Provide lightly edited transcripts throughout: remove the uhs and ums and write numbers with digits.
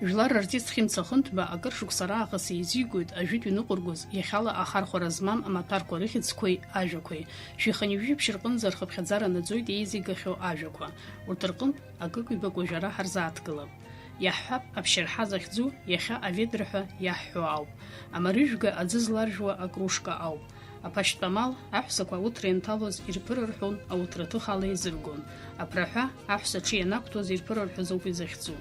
Жәлар артист Хьымца Хынҭба акыр шықәса раахыс еизигоит ажәытә иныҟәыргоз иахьала ахархәара змам амаҭәарқәа рыхьӡқәеи ажәақәеи. Шәиханҩыжәибжь рҟынӡа рхыԥхьаӡара наӡоит еизигахьоу ажәақәа. Урҭ рҟынтә акыкҩбак уажәара ҳарзааҭгылап. Иаҳҳәап аԥшьарҳа захьӡу иахьа аведраҳәа иаҳҳәо ауп. Амарыжәга аӡы зларжәуа акружка ауп. Аԥашьтәамал аҳәсақәа ауҭра ианҭалоз ирԥырырҳәон, ауҭраҭых ала изыргон. Аԥраҳәа аҳәсаҿы ианақәтәоз ирԥырырҳәоз ауп изахьӡу.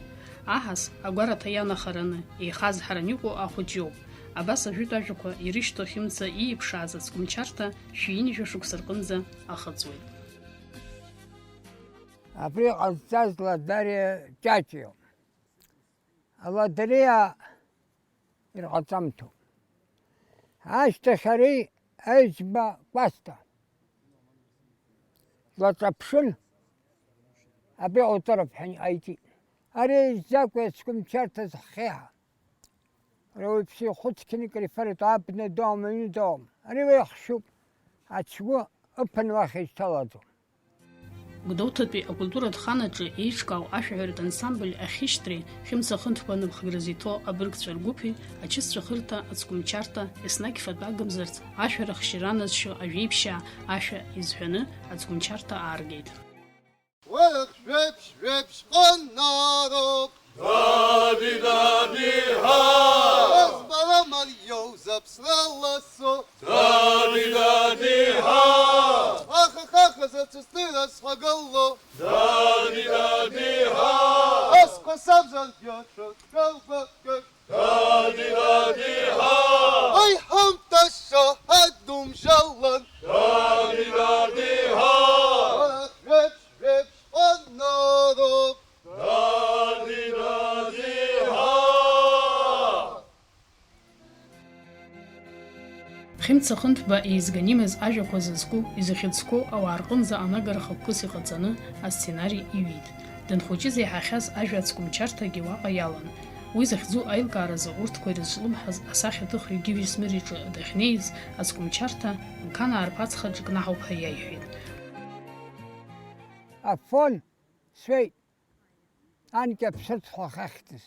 Аҳас агәараҭа ианахараны еихазҳаран иҟоу ахәыҷ иоуп. Абас ажәытә ажәақәа ирышьҭоу Хьымца ииԥшааз Ацгәымчарҭа шәиинжәа шықәса рҟынӡа ахыҵуеит. Абри ҟазҵаз ладариа ҷаҷиоуп. Аладариа ирҟаҵамҭоуп. Ашьҭахь ари аиҵба кәасҭа длаҿаԥшын, абри ҟауҵарап ҳәа ҟаиҵеит. Ари еизӡакәа Ацгәымчарҭа зхиаҳа. Ауаҩԥсы ихәыцқьаны икрифаратәы абна доуам, аҩны доуам. Ари уеихшьуп, ацгәы ыԥан уахь изҭалаӡом. Гәдоуҭатәи акультуратә ханаҿы еиҿкаау ашәаҳәаратә ансамбль ахьышьҭреи Хьымца Хынҭба напхгара зиҭоу абыргцәа ргәыԥи ачысцәа хырҭа Ацгәымчарҭа еснагь фатә агымзарц ашәа рыхшьара назшьо ажәеиԥшьаа ашәа изҳәаны Ацгәымчарҭа ааргеит. Шәеԥш ҟанароуп, Дади-дади-ҳа! Азбарамал иоузаԥсра ласо, Дади-дади-ҳа! Ахахаха зацәыстыра схагало, Дади-дади-ҳа! Асқәа сабзаргьы шәырҭәалбакыр, Дади-дади-ҳа! Аиҳамҭаша адумжалан, Дади-дади-ҳа! Шәеԥш ҟанароуп, Дади-дади-ҳа! Хьымца Хынҭба еизганимыз ажәақәа зызку, изахьыӡқәоу ауаа рҟынӡа анагара хықәкыс иҟаҵаны асценарий иҩит. Данхәыҷыз иаҳахьаз ажәа Ацгәымчарҭагьы уаҟа иалан. Уи захьӡу аилкааразы урҭқәа ирызҿлымҳаз асахьаҭых ҩгьы Смыриҿы дахьнеиз Ацгәымчарҭа Нқанаа рԥацхаҿ кнаҳауп ҳәа иаиҳәеит. Афон свеит, анкьа ԥсыҽхәа ахьахьтыз.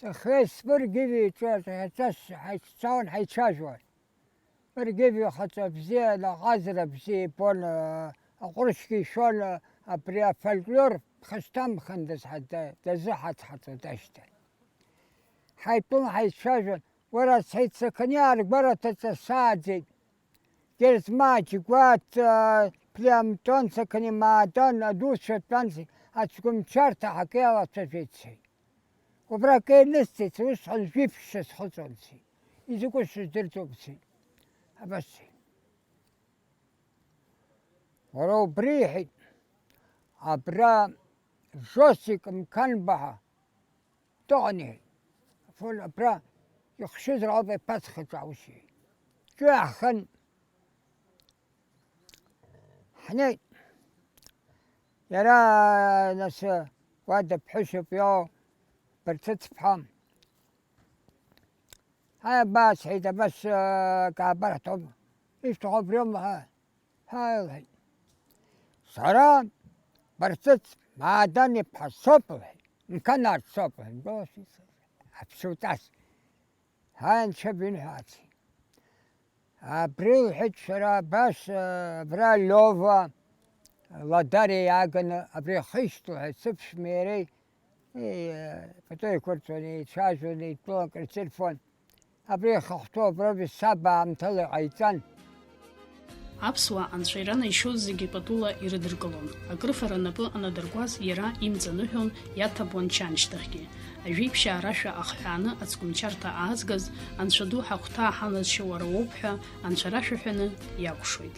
Сахьеис Смыргьыви ҿаҳәацас ҳаиццаауан ҳаицәажәауан. Смыргьыви хаҵа бзиа, наҟазара бзиа ибон, аҟәрышьгьы ишәон, абри афольклор ԥхасҭамхандаз дазыҳаҵҳаҵо дашьҭан. Ҳаитәын ҳаицәажәан, уара сҳаиццакaniаа ргәараҭаҵа сааӡеит. Герзмаҷ, Гәаҭ, Плеамтон, Цакани-Маадон, адусцәа тәан Ацгәымчарҭа ҳакы иалацәажәеит сҳәеит. Убра акы инысҵеит, усҟан жәиԥшьа схыҵуан сҳәеит. Изакәу сыздырӡом сҳәеит. Абас сҳәеит. Уара убри иҳәеит, абра Жосик Мқанбаҳа дыҟан иҳәеит. Абра ихшьызар ауп иԥацхаҿы аус иҳәеит. Ҷәы аҳхан ҳнеит. Иара нас уада ԥҳәысуп иоуа Барцыц-ԥҳа. Ҳаи абаа сҳәеит, абас каабарҭоуп. Ишәҭаху абри аума? Ҳаи лҳәеит. Сара Барцыц Маадан-иԥҳа соуп лҳәеит. Нқанаа соуп лҳәеит. Аԥсуҵас. Ҳаи анцәа бимҳәаац. Абри лҳәеит шәара абас абра Лиова ладариа иааганы абри ихишьт лҳәеит. Сыԥшәма иареи фото еиқәырҵон, еицәажәон, еидтәалан ртелефон. Абри ихахәҭоу аброуп саб аамҭала иҟаиҵан. Аԥсуа анцәа иранаишьоз зегьы патула ирыдыркылон. Акрыфара напы анадыркуаз иара имҵаныҳәон, иаҭабуан чаншьҭахьгьы. Ажәеиԥшьаа рашәа ахҳәааны Ацгәымчарҭа аазгаз, Анцәа ду ҳагәҭаа ҳаназшьо уара уоуп ҳәа Анцәа рашәа ҳәаны иакәшоит.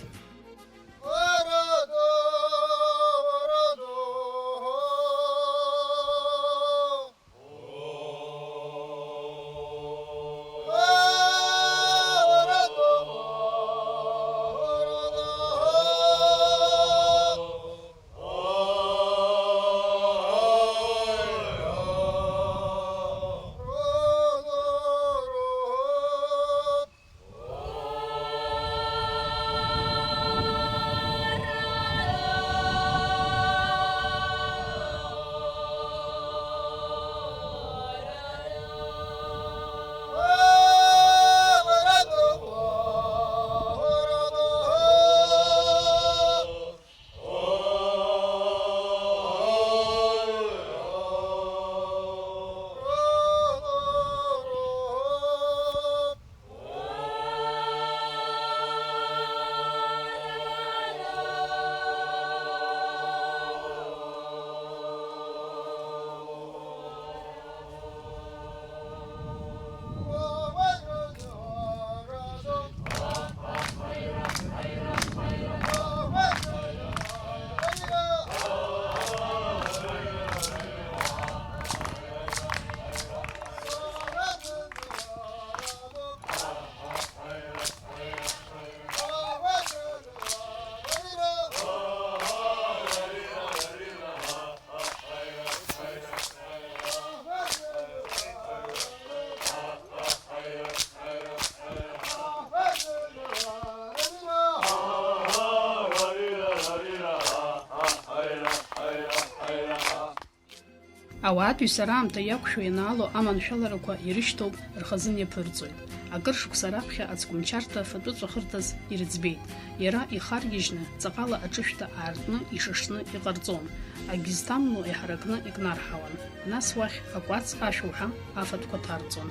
Ауаатәыҩса раамҭа иақәшәо ианаало аманшәаларақәа ирышьҭоуп, рхазын иаԥырҵоит. Акыр шықәса раԥхьа ацгәымчарҭа фатәы ҵәахырҭас ирыӡбеит. Иара ихаргьежьны, ҵаҟала аҿышәҭа аартны, ишашны иҟарҵон. Акгьы зҭамло иҳаракны икнарҳауан. Нас уахь акәац ашәуҳәа афатәқәа ҭарҵон.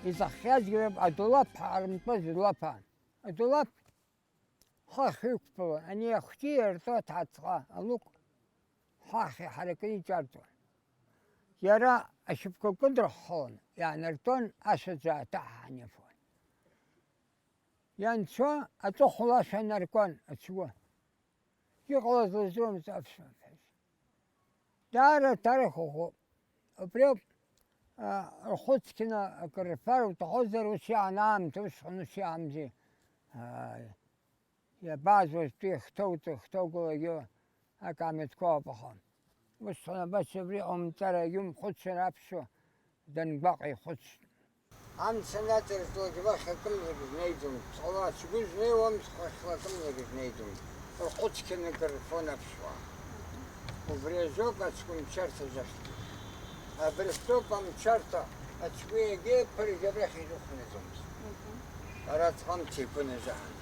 Иҭаххьазгьы адулаԥ ҳаармтәыз дулаԥаан. Адулаԥ хахь иқәԥылон, ани ахәҭи иртәы аҭаацҟа, алыкә хахь иҳаракны иҿарҵон. Иара ашьапқәа кыдырххылон, иаанартәон ашәаӡа аҭаҳан иафон. Ианцо аҵыхәала ашәа наркуан ацгәы. Иҟалаз лыздыруамызт аԥсуа ԥҳәыс. Даара ҭарахахоуп. Убри ауп рхәыцқьны акыр рфар уҭахозар ус иаан аамҭа, усҟан ус иаамзи. Иабааз уаҵәтәи хҭоугылагьы акамҩатәқәа ауп аха. Усҟан абас абри ҟаумҵара имхәыцыр аԥсуа дангәаҟ ихәыцт. Амца наҵарҵоз уахь акымзаргьы знеиӡом. Ԥсҟала сгәы знеиуам, схахьла акымзаргьы знеиӡом. Рхәыцқьны акыр рфон аԥсуаа. Убри азоуп ацгәымчарҭа захьгьы. Абри стәоуп амчарҭа ацгәы егьиԥыргьы абрахь изыхәнаӡомызт. Араҵәҟьа амца иԥыназаан.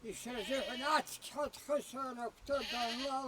يشجعن أتكحت خسارة كتبا لا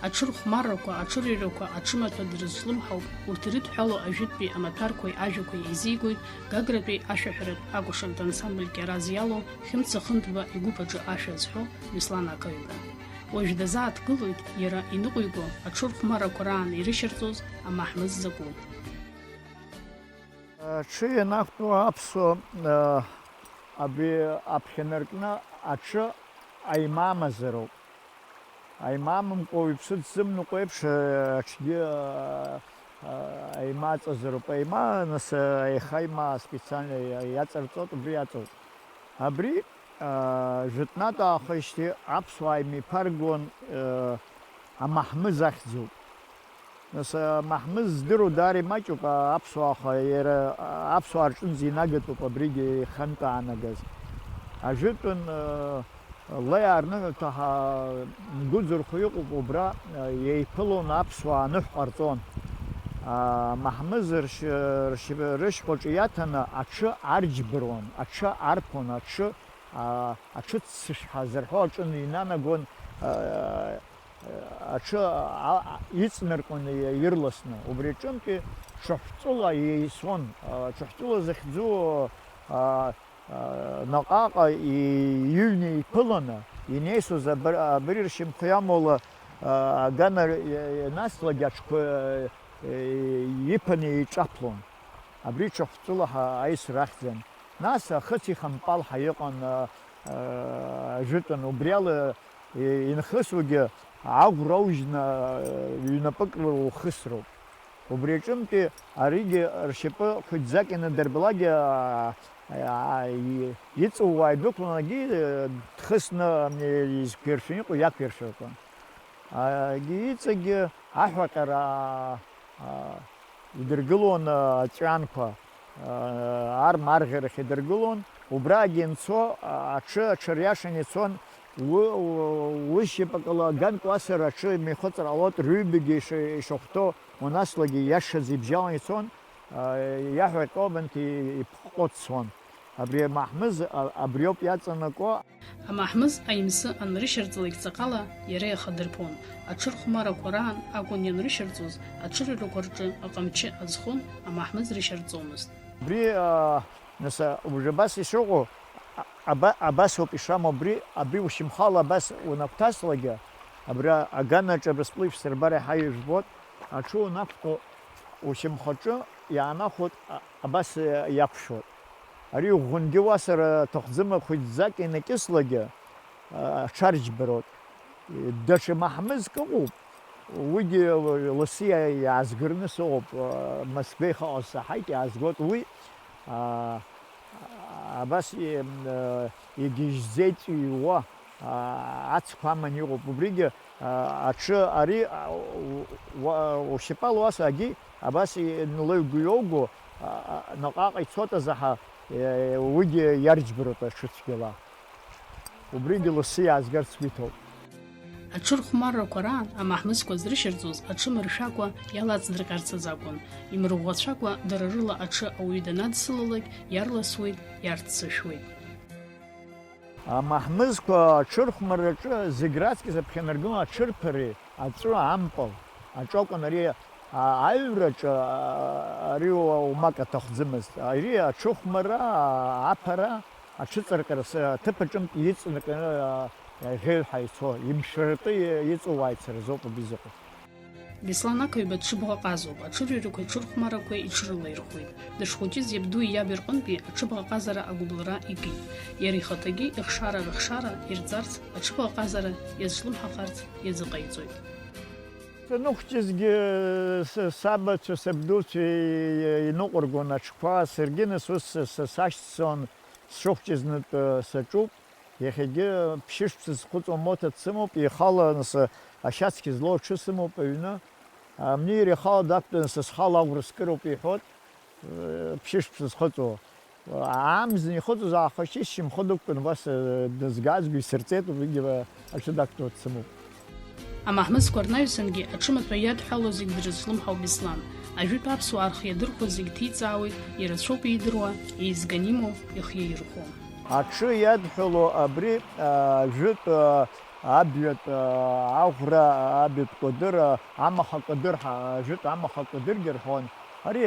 Аҽырхәмаррақәа, аҽырыҩрақәа, аҽымаҭәа дрызлымҳауп, урҭ ирыдҳәало ажәытәтәи амаҭәарқәеи ажәақәеи изигоит Гагратәи ашәаҳәаратә акәашаратә ансамбльгьы араз иалоу Хьымца Хынҭба игәыԥ аҿы ашәа зҳәо Беслан акаҩга. Уажә дазааҭгылоит иара иныҟәиго аҽырхәмаррақәа раан ирышьарҵоз амаҳмыз закәу. Аҽы ианақәтәо аԥсуа абри аԥхьанаркны аҽы аимамазароуп. Аимамымкәа уиԥсы дзымныҟәо еиԥш аҽгьы аимаҵазароуп. Аима нас аиха аима специально иаҵарҵоит, убри иаҵоуп. Абри жәытәнатә аахижьҭеи аԥсуаа имеиԥаргон амаҳмыз ахьӡуп. Нас амаҳмыз здыру даара имаҷуп аԥсуааха, иара аԥсуаа рҿынӡа инагатәуп абригьы ихантә аанагаз. Ажәытәан ла иаарныҳәалҭаҳа мгәыӡырхо иҟоуп, убра иеиԥылон аԥсуаа аныҳә ҟарҵон. Амаҳмыз рышьхәаҿы иаҭаны аҽы арџьбыруан, аҽы арԥон, аҽы ццышҳа зырҳәо аҿы инанагон, аҽы иҵнарҟәын ирласны. Убри аҿынтәи ҽыҳәҵәыла иеисуан. Ҽыҳәҵәыла захьӡу наҟааҟа иҩны иԥыланы инеисоз абри ршьамхы иамоула агана ианасҭалак аҽқәа иԥаны иҿаԥлон. Абри ҽыхәҵыла аис рахьӡан. Нас ахыц ихампалҳа иҟан ажәытәан, убри ала инхысуагьы аӷәра аужьны ҩнапык ухысроуп. Убри аҿынтәи аригьы ршьапы хәыҷӡак инадырбалакгьы иҵууаа идәықәлонгьы дхысны изқәиршәаны иҟоу иақәиршәыркуан. Иҵегьы аҳәаҟьара идыргылон аҵәҩанқәа, армарӷьарахь идыргылон, убраагьы инцо аҽыриашаны ицон, ушьапакала ганк уасыр аҽы имихыҵыр ҟалот, рыҩбагьы ишахәҭоу унаслагьы иашаз ибжьалан ицон, иаҳәаҟьобант иԥҟҟо дцон. Абри амаҳмыз абриоуп иаҵанаго. Амаҳмыз аимсы анрышьарҵалак ҵаҟала иара иахадырԥон. Аҽырхәмарақәа раан акәын ианрышьарҵоз, аҽырҩрақәа рҿы аҟамчы азхон, амаҳмыз рышьарҵомызт. Абри нас убас ишыҟоу абас ауп ишамоу, абри ушьамхала абас унагәҭаслагьы, абри аганаҿы Абрыскәыла ишәсырбар иаҳа ижәбоит, аҽы унақәтәо ушьамхаҿы иаанахәоит, абас иақәшәоит. Ари ӷәынгьы уасыр аҭахӡыма хәыҷӡак инакьыслагьы аҽарџьбароит. Даҽа маҳмызк ыҟоуп, уигьы ласы иаазгарны сыҟоуп, Москвеи хаҟаз саҳаит, иаазгоит, уи абас игьежьӡеит иҩуа ацқәа аманы иҟоуп. Убригьы аҽы ари ушьапала уасагьы абас инлеиго-ҩоуго наҟ-ааҟ ицоит азаҳа уигьы иарџьбароит аҽыцәгьала. Убригьы ласы иаазгарц сгәы. Аҽырхәмаррақәа раан амаҳмызқәа зрышьарҵоз аҽымыршәакәа иалаҵдырҟьарц азакәын. Имырӷәӷәацәакәа дара рыла аҽы ауаҩы данадсылалак иарласуеит, иарццышәуеит. Амаҳмызқәа аҽырхәмарраҿы зегь раҵкыс аԥхьанаргылон аҽырԥареи, аҵәы ампыл, аҿокәын ари аҩраҿы ари умак аҭахӡымызт. Ари аҽыхәмарра, аԥара, аҽыҵарҟьара аҭыԥ аҿынтә иҵнакны ӷьеҩҳәа ицо, имшәартәы иҵууаа ицаразоуп абизыҟоу. Беслан ақаҩба дшыбӷаҟазоуп, аҽырҩрақәеи аҽырхәмарақәеи иҽрылаирхәеит. Дышхәыҷыз иабду иаб ирҟынтәи аҽыбӷаҟазара агәыблра икит. Иара ихаҭагьы ихшара-рыхшара ирҵарц, аҽыбӷаҟазара иазҿлымҳахарц иазыҟаиҵоит. Саныхәҷызгьы сабацәа, сабдуцәа иныҟәыргон аҽқәа, саргьы нас ус сашьцон, сшыхәҷызнытә саҿуп. Иахьагьы ԥшьышықәса зхәыҵуа моҭа дсымоуп, ихала нас ашьацқьа злоу аҽы сымоуп аҩны. Амнеир ихала дақәтәаны схала аӷәра скыроуп иҳәоит, ԥшьышықәса зхыҵуа. Амзан ихыҵуаз аахашьы шьамхы дықәтәаны убас дызгазго исырҵеит, убригьы аҽы дақәтәауа дсымоуп. Амаҳмызқәа рнаҩсангьы аҽымаҭәа иадҳәалоу зегь дрызҿлымҳауп Беслан. Ажәытә аԥсуаа рхиадырқәа зегь ҭиҵаауеит, ирацәоуп иидыруа, еизган имоу ихиаирхәо. Аҽы иадҳәало абри ажәытә абҩатә аӷәра, абҩатә кәадыр, амаха кәадыр, ажәытә амаха кәадыргьы рҳәон. Ари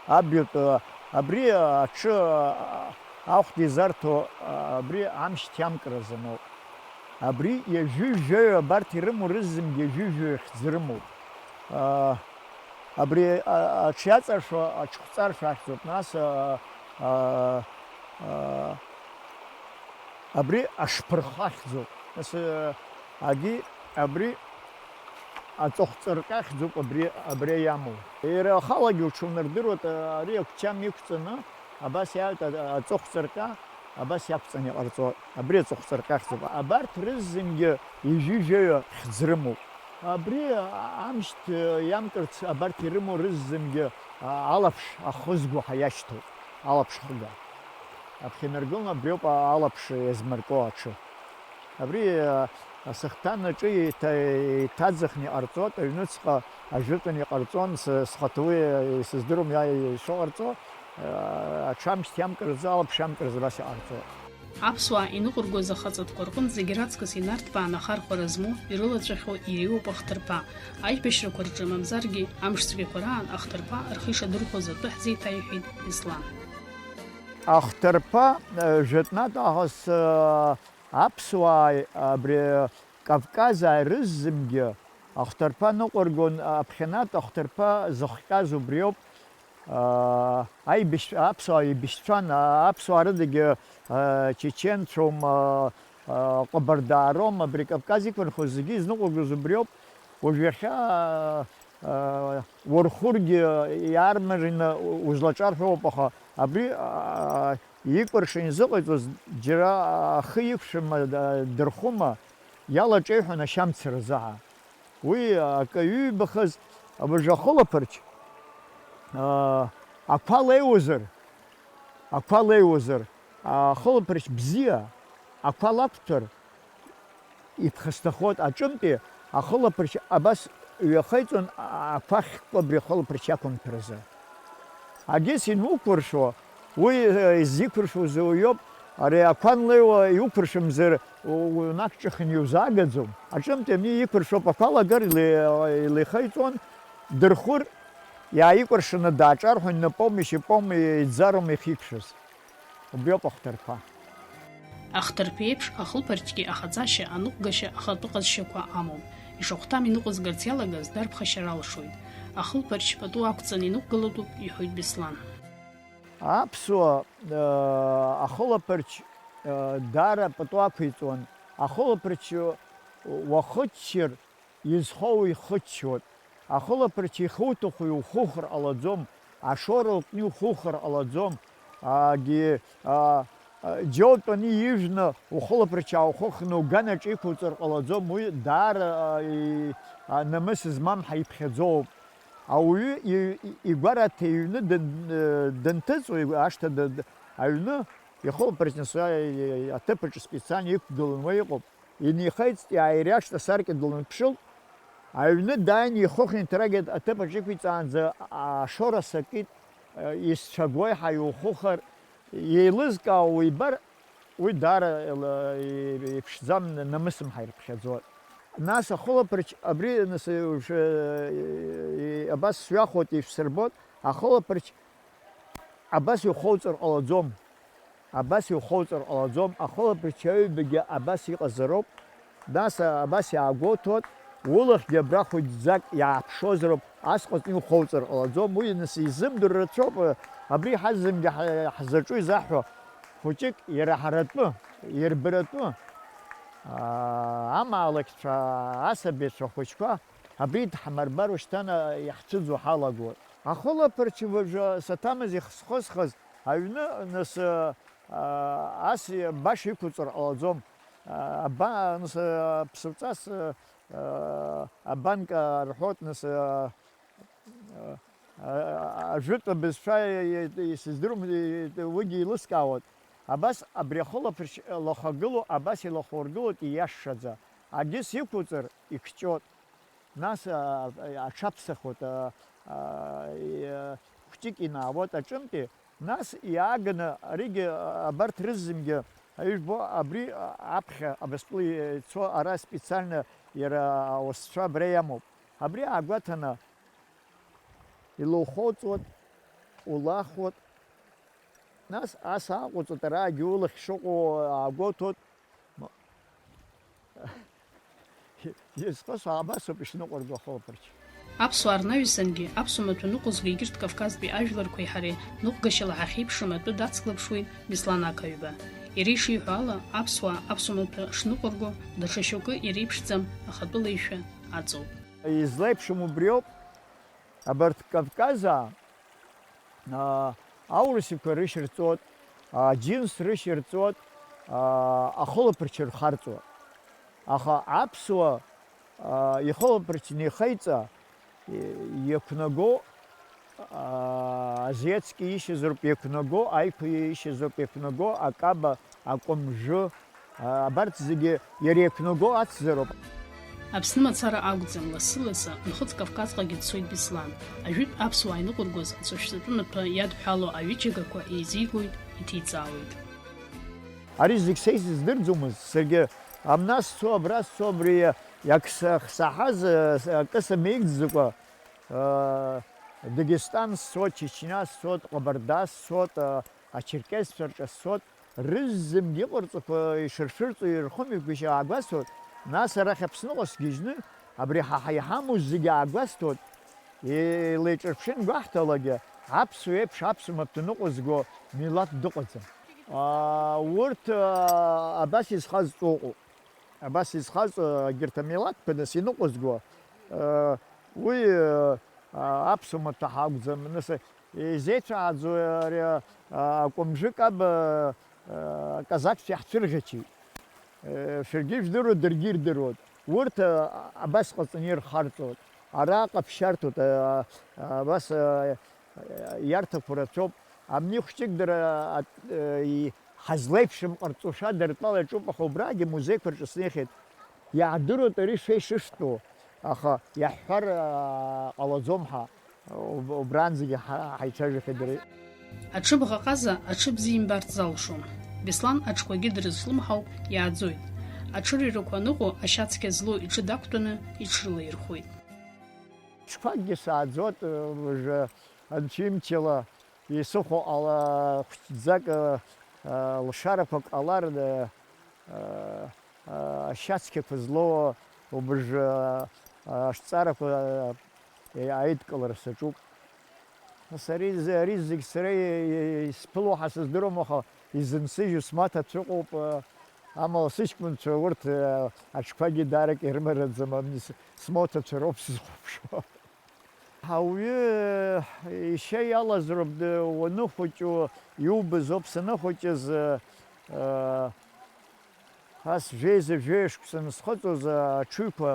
абҩатә, абри аҽы ахәда изарҭо, абри амш ҭиамкразаноуп. Абри иажәыжәҩаҩ абарҭ ирымоу рыззынгьы иажәыжәҩаҩ хьӡ рымоуп. Абри аҽиаҵаршәа, аҽхәҵаршәа ахьӡуп. Нас абри ашԥырхы ахьӡуп. Нас абри аҵыхәҵырҟьа ахьӡуп, абри иамоу. Иара ахалагьы уҽунардыруеит, ари агәчам иқәҵаны, абас иааҩт аҵыхәҵырҟьа, абас иақәҵаны иҟарҵо, абри аҵыхәҵырҟьа ахьӡуп. Абарҭ рыззынгьы ижәыжәаҩ хьӡ рымоуп. Абри амшьҭ иамкырц абарҭ ирымоу рыззынгьы алаԥш ахызгәаҳа иашьҭоуп, алаԥш хыга. Аԥхьанаргылон абриоуп алаԥш иазмырко аҽы. Абри асахҭан аҿы иҭаӡахны иҟарҵоит, аҩныҵҟа ажәытәан иҟарҵон, схаҭауи исыздыруам ишыҟарҵо, аҽы амшьҭ иамкырзы, алаԥш иамкырзы абас иҟарҵоит. Аԥсуаа иныҟәыргоз ахаҵатәқәа рҟынтә зегь раҵкыс инарҭбаан ахархәара змоу, ирылаҵәахьоу иреиуоуп ахҭырԥа. Аибашьрақәа рҿы мамзаргьы амшцәгьақәа раан ахҭырԥа рхы ишадырхәоз атәы ҳзеиҭаиҳәеит Беслан. Ахҭырԥа жәытәнатә аахыс аԥсуаа абри Кавказаа рыззынгьы ахәҭарԥа ныҟәыргон аԥхьанатә ахәҭарԥа зыхҟьаз убриоуп. Аԥсуаа еибашьцәан, аԥсуаа рыдагьы чеченцәом, ҟабардааром, абри Кавказ иқәырхоз зегьы изныҟәыргоз убриоуп. Уажә иахьа уархургьы иаармарины узлаҿарҳәоуп, аха абри икәыршан изыҟаиҵоз џьара ахы иқәшәама, дырхума, иалаҿеиҳәон ашьамцара заҳа. Уи акаҩы ибахыз абыржә ахылаԥарч ақәа леиуазар, ахылаԥарч бзиа ақәа лақәҭәар иԥхасҭахоит. Аҿымтәи ахылаԥарч абас ҩахеиҵон ақәа хькәа абри ахылаԥарч иақәымҭәаразы. Агьыс инукәыршо, уи изикәыршоз уиоуп, ари ақәа нлеиуа иуқәыршәымзар унақәҿыхны иузаагаӡом. Аҿымтәи ани иқәыршоуп, ақәа лагар илихеиҵон, дырхәыр иааикәыршаны дааҿарҳәон, напоми шьапоми иӡарома ихиқәшәаз. Убриоуп ахәҭарԥа. Ахҭарԥа еиԥш ахылԥарчгьы ахаҵашьа, аныҟәгашьа, ахатәы ҟазшьақәа амоуп. Ишахәҭам иныҟәызгарц иалагаз дарԥхашьара алшоит. Ахылԥарч пату ақәҵаны инықәгылатәуп, иҳәоит Беслан. Аԥсуа ахылаԥарч даара пату ақәиҵон. Ахылаԥарч уахыччар изхоу ихыччоит. Ахылаԥарч ихуҭаху иухухыр ҟалаӡом, ашора лҟны иухухыр ҟалаӡом. Џьоутәаны ижәны ухылаԥарч ааухыхны уганаҿ иқәуҵар ҟалаӡом. Уи даара намыс змам ҳаиԥхьаӡоуп. Ауаҩы игәараҭа иҩны данҭыҵуа, ашҭа аҩны ихылаԥарч аҭыԥаҿы специально иқәгылан уа иҟоуп. Инихеиҵт, иааириашт, асаркьа дылнаԥшылт. Аҩны дааины ихыхны инҭарагеит, аҭыԥаҿ иқәиҵаанӡа ашора сакит, исцәагәои ҳаиухухар, еилызкаау уибар, уи даара иԥшӡам, намысым ҳаирԥхьаӡоит. Нас ахылаԥарч абри абас сҩахоит, ишәсырбот, ахылаԥарч абас иухоуҵар ҟалаӡом. Ахылаԥарч аҩбагьы абас иҟазароуп. Нас абас иаагәоҭоит, улахьгьы абрахә ӡак иааԥшозароуп, асҟатәи ухоуҵар ҟалаӡом. Уи изымдыр рацәоуп, абри ҳазымгьы ҳзаҿу изаҳҳәо хәыҷык иара ҳаратәы, ирбаратәы амаалықьцәа, асабицәа хәыҷқәа абри дҳамырбар уашьҭан иаҳцәыӡуа ҳалагоит. Ахылаԥарч уажәы саҭамыз ихсхызхыз аҩны нас ас баша иқәуҵар ҟалаӡом. Ԥсыуҵас абанка рҳәоит, нас ажәытә абызшәа исыздырам, уигьы еилыскаауеит. Абас абри ахылаԥарч лахагыло, абас илахургылоит ииашаӡа. Агьыс иқәуҵар иқҷоит. Нас аҽаԥсахоит, хәҷык инаауеит аҿымтәи. Нас иааганы аригьы абарҭ рызымгьы аҩбо абри аԥхьа абастәыла ицо ара специально иара ауасцәа абра иамоуп. Абри аагәаҭаны илухоуҵуеит, улахуеит. Нас ас ааҟәыҵуеит, араагьы улахь шыҟоу аагәоҭоит. Изҟысуа абасоуп ишныҟәырго ахылаԥарч. Аԥсуаа рнаҩсангьы, аԥсуа маҭәа ныҟәызго егьырҭ Кавказтәи ажәларқәеи ҳареи ныҟәгашьала ҳахьеиԥшым атәы дацклаԥшуеит Беслан ақаҩба. Иара ишиҳәо ала, аԥсуаа аԥсуа маҭәа шныҟәырго, даҽа шьоукы иреиԥшӡам, ахатәылаишәа аҵоуп. Излеиԥшым убриоуп, абарҭ Кавказаа аурысқәа рышьырҵоит, аџьынс рышьырҵоит, ахылаԥарч рхарҵоит. Аха аԥсуа ихылаԥарч нихеиҵа иақәнаго азиатски ишьазароуп, иақәнаго аиқәа ишьазароуп, иақәнаго акаба, акәымжәы, абарҭ зегьы иара иақәнаго ацзароуп. Аԥсны мацара акәӡам, лассы-лассы нхыҵ Кавказҟагьы дцоит Беслан. Ажәытә аԥсуаа иныҟәыргоз ацәашьҵатәы маҭәа иадҳәало аҩыџьагақәа еизигоит, иҭеиҵаауеит. Ари зегь са исыздырӡомызт, саргьы амна сцо, абра сцо, абри иахсаҳаз акы самеигӡакәа Дагестан сцоит, Чечня сцоит, Ҟабарда сцоит, ачеркесцәа рҿы сцоит, рыззымгьы иҟарҵақәа ишыршәырҵо ирхымҩақәа аагәасҭоит. Нас арахь Аԥсныҟа сгьежьны абри иҳамоу зегьы аагәасҭоит, илеиҿырԥшын гәаҳҭалагьы, аԥсуа еиԥш аԥсуа дныҟәызго милаҭ дыҟаӡам. Урҭ абас изхазҵо ыҟоуп. Абас изхаз егьырҭ амилаҭқәа нас иныҟәызго, уи аԥсуа маҭәа ҳакәӡам. Нас изеицәааӡо ари акәымжәык аб аказақцәа иаҳцәырӷьачеит. Шәаргьы ижәдыруа, даргьы ирдыруеит. Урҭ абас ҟаҵаны ирхарҵоит. Араҟа ԥшьарҭоит, абас иарҭақәа рацәоуп. Амни хәҷык дара ҳазлеиԥшым ҟарҵошәа дыртәала иаҿуп, аха убрагьы музеиқәа рҿы снеихьеит. Иаҳдыруеит ари шеишыштәу, аха иаҳҳәар ҟалаӡом ҳа. Убранӡагьы ҳаицәажәахьеит дара. Аҽыбӷа ҟаза аҽы бзиа имбарц залшом. Беслан аҽқәагьы дрызлымҳауп, иааӡоит. Аҽырҩрақәа аныҟоу ашьацқьа злоу иҽы дақәтәаны иҽрылаирхәуеит. Ҽқәакгьы сааӡоит, анцәимчала исыхәо хәҷӡак лшарақәак ҟалар, ашьацқьақәа злоу убыж ашҵарақәа аидкылара саҿуп. Ари зегь сара исԥыло ҳа сыздыруам, аха изынсыжьу смаҭа цәыҟоуп. Амала сыҷкәынцәа урҭ аҽқәагьы даарак ирмараӡам, смоҭацәа роуп сзыхәаԥшуа. Ҳауаҩы ишьа иалазароуп, уаныхәыҷу иубаз ауп. Саныхәыҷыз ас жәеиза-жәеишықәса схыҵуаз аҽыҩқәа,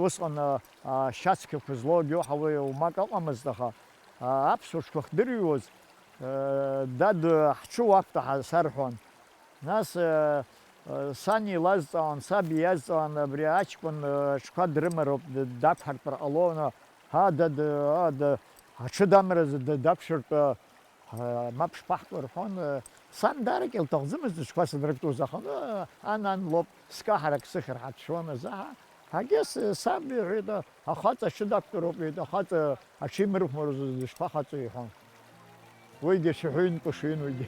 усҟан ашьацқьақәа злоугьы ҳауаҩ оумак ыҟамызт, аха аԥсуаҿқәа хдырҩуаз дад ҳҽы уақәтәа сарҳәон. Нас сан илазҵаауан, саб иазҵаауан, абри аҷкәын ҽқәа дрымароуп, дақәҳартәар ҟалоны. Дад аҽы дамразы дақәшәыртә мап шԥаҳкуа рҳәон. Сан даарак илҭахӡамызт ҽқәа санрыктәуз, аха ан лоуп, скаҳарак сыхьыр ҳәа дшәон. Ҳагьыс саб иҳәеит, ахаҵа аҽы дақәтәароуп, иҳәеит, ахаҵа аҽы имырхәмарыз дышԥахаҵо иҳәон. Уигьы шәаҳәыҩнтәы шәыҩн уигьы.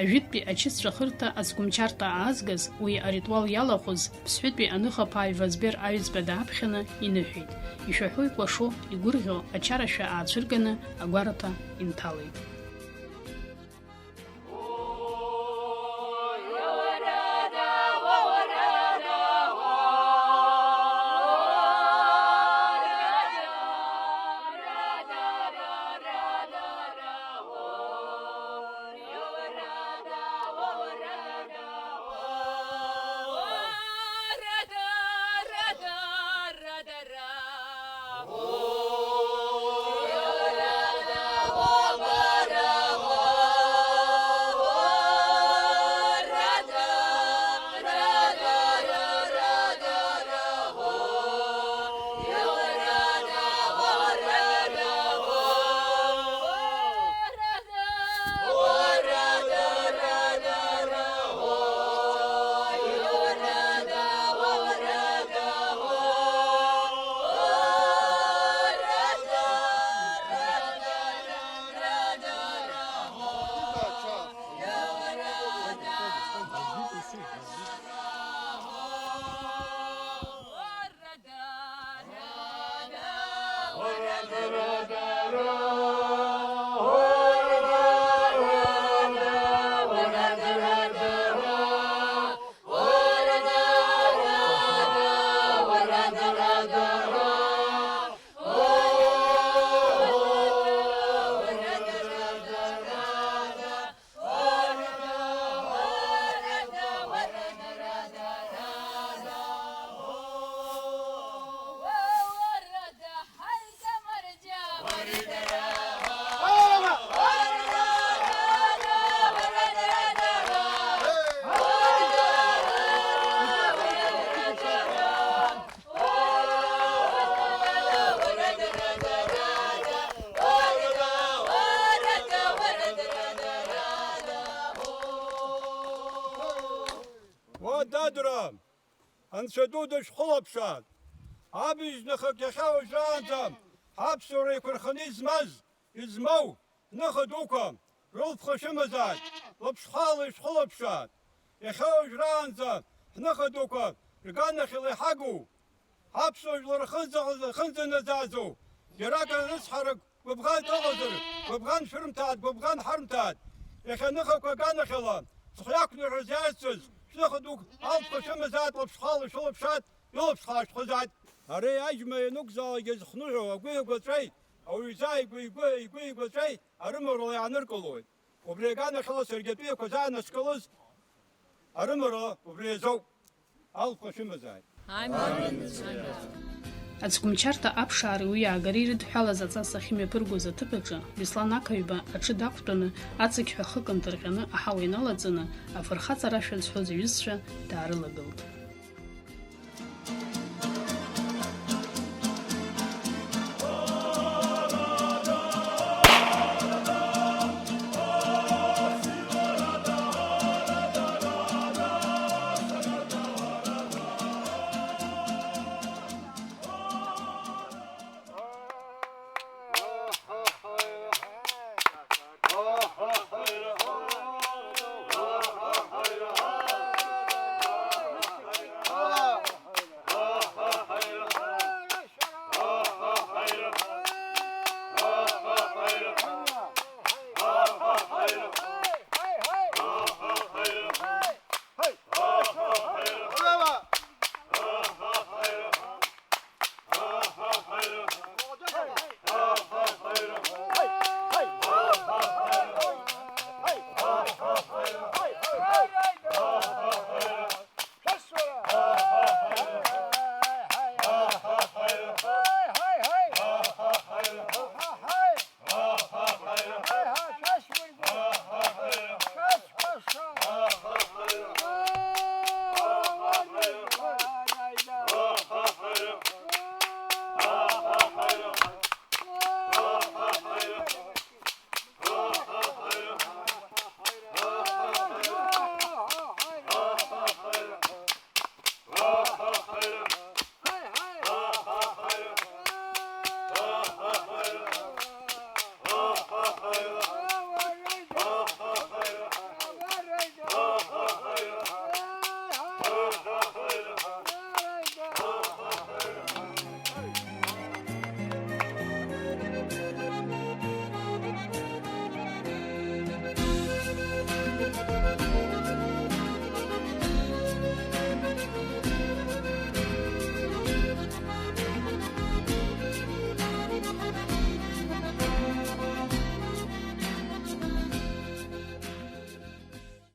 Ажәытәтәи ачысҵәахырҭа Ацгәымчарҭа аазгаз, уи аритуал иалахәыз Ԥсҳәытәи аныхаԥаа Ивазбер аҩӡба дааԥхьаны иныҳәеит. Ишәаҳәо икәашо, игәырӷьо ачарашәа аацәырганы агәараҭа инҭалеит. Dadram, Anşadu da şkolapşat. Abiz nıxık yaşav şanzam. Aԥсуара еиқәырханы измау, ныха дуқәа рылԥхашьымазааит, лыԥшхала ишхылаԥшаат. Иахьа уажәраанӡа ҳныха дуқәа рганахьала иҳагу, Аԥсуа жәлар хынӡанаӡааӡоу, џьарак рыцҳарак гәыбӷан ыҟазар, гәыбӷан шәырмҭааит, гәыбӷан ҳармҭааит, иахьаныхақәа аганахьала, зхы иақәныҳәаз иаазцыз, шәныха дук алԥха шәымазааит, лаԥшхала шәылаԥшааит, илаԥшхала шәхәазааит. Ари аџьма ианықәзаалак зыхныҳәо агәи агәаҵәеи, ауаҩзаа игәы игәаҵәеи арымарала иааныркылоит. Убри аганахьала саргьы атәыҩақәа заанаскылаз арымарала убри азоуп. Алԥха шәымазааит. Ацгәымчарҭа аԥшаареи уи иаагареи ирыдҳәалаз аҵас ахьымҩаԥыргоз аҭыԥаҿы Беслан ақаҩба аҽы дақәтәаны ацыгьҳәа хык нҭырҟьаны аҳауа иналаҵаны афырхаҵара шәа зҳәоз аҩызцәа даарылагылт.